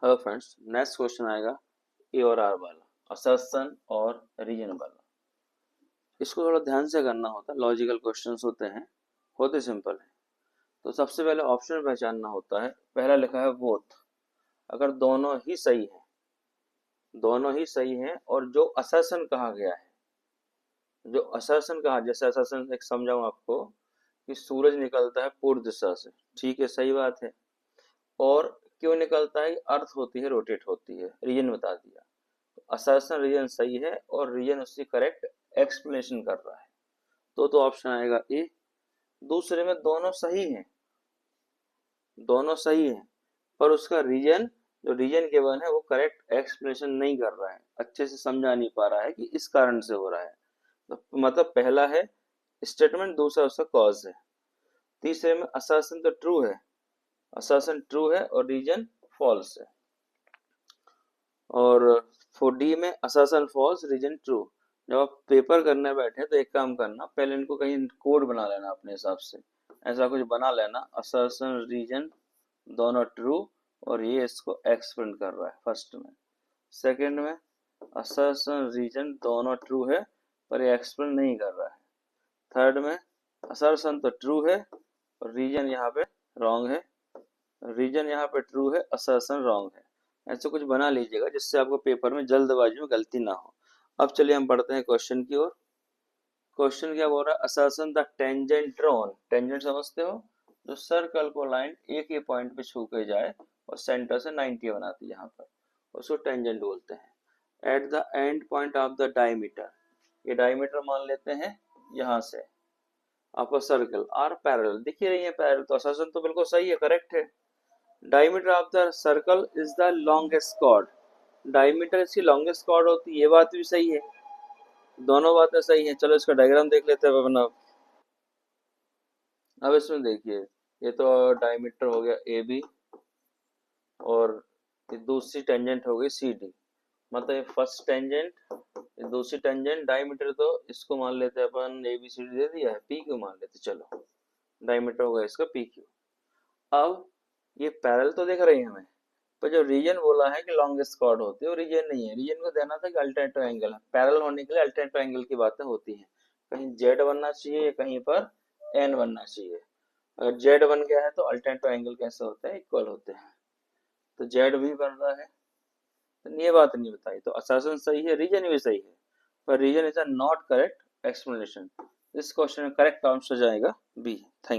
Hello friends, next question आएगा ए और are वाला, असर्शन और रीजन वाला। इसको थोड़ा ध्यान से करना होता है, लॉजिकल क्वेश्चंस होते सिंपल है। तो सबसे पहले ऑप्शन पहचानना होता है। पहला लिखा है बोथ, अगर दोनों ही सही हैं और जो असर्शन कहा गया है, जो असर्शन कहा, जैसे असर्शन एक समझाऊं आपको कि सूरज निकलता है पूर्व दिशा से, ठीक है, सही बात है। और क्यों निकलता है? अर्थ होती है, रोटेट होती है, रीजन बता दिया। असर्शन रीजन सही है और रीजन उसकी करेक्ट एक्सप्लेनेशन कर रहा है, तो ऑप्शन आएगा ए। दूसरे में दोनों सही हैं, पर उसका रीजन, जो रीजन गिवन है वो करेक्ट एक्सप्लेनेशन नहीं कर रहा है, अच्छे से समझा नहीं पा रहा है कि इस कारण से हो रहा है। तो मतलब पहला है स्टेटमेंट, दूसरा उसका कॉज है। तीसरे में असर्शन तो ट्रू है, असर्शन ट्रू है और रीजन फॉल्स है। और 4D में असर्शन फॉल्स, रीजन ट्रू। जब आप पेपर करने बैठे तो एक काम करना, पहले इनको कहीं कोड बना लेना अपने हिसाब से, ऐसा कुछ बना लेना, असर्शन रीजन दोनों ट्रू और ये इसको एक्सप्लेन कर रहा है फर्स्ट में। सेकंड में असर्शन रीजन दोनों ट्रू है पर ये एक्सप्लेन नहीं कर रहा है। थर्ड में असर्शन तो ट्रू है और रीजन यहाँ पे रॉन्ग है, रीजन यहाँ पे ट्रू है, असर्शन रॉन्ग है। ऐसे कुछ बना लीजिएगा जिससे आपको पेपर में जल्दबाजी में गलती ना हो। अब चलिए हम बढ़ते हैं क्वेश्चन की ओर। क्वेश्चन क्या बोल रहा है? Assertion the tangent drawn, tangent समझते हो, जो सर्कल को लाइन एक ही पॉइंट पे छू के जाए और सेंटर से 90 बनाती है, यहाँ पर उसको टेंजेंट बोलते हैं। At the end point of the diameter, ये डायमीटर मान लेते हैं यहाँ से, आपका सर्कल आर पैरेलल दिख ही रही है, पैरेलल, तो असर्शन तो बिल्कुल सही है, करेक्ट है। Diameter of the circle is the longest chord, diameter इसकी लॉन्गेस्ट कॉर्ड होती है, ये बात भी सही है, दोनों बातें सही हैं। चलो इसका डायग्राम देख लेते हैं अपन। अब इसमें देखिए, ये तो डायमीटर हो गया ए बी और ये दूसरी टेंजेंट हो गई सी डी, मतलब ये फर्स्ट टेंजेंट, ये दूसरी टेंजेंट, डायमीटर तो इसको मान लेते हैं अपन, ए बी सी डी दे दिया है, पी क्यू मान लेते, चलो डायमीटर हो गया इसका पी क्यू। अब ये पैरेलल तो दिख रही है हमें, पर जो रीजन बोला है कि लॉन्गेस्ट कॉर्ड होती है वो रीजन नहीं है, रीजन को देना था कि अल्टरनेटिव एंगल है। पैरेलल होने के लिए अल्टरनेटिव एंगल की बातें होती हैं, कहीं जेड बनना चाहिए, कहीं पर एन बनना चाहिए। अगर जेड बन गया है तो अल्टरनेटिव एंगल कैसे होते हैं? इक्वल होते हैं, तो जेड भी बन रहा है, तो ये बात नहीं बताई, तो असर्शन सही है, रीजन भी सही है, पर reason is a not correct explanation. इस क्वेश्चन में करेक्ट आंसर जाएगा बी। थैंक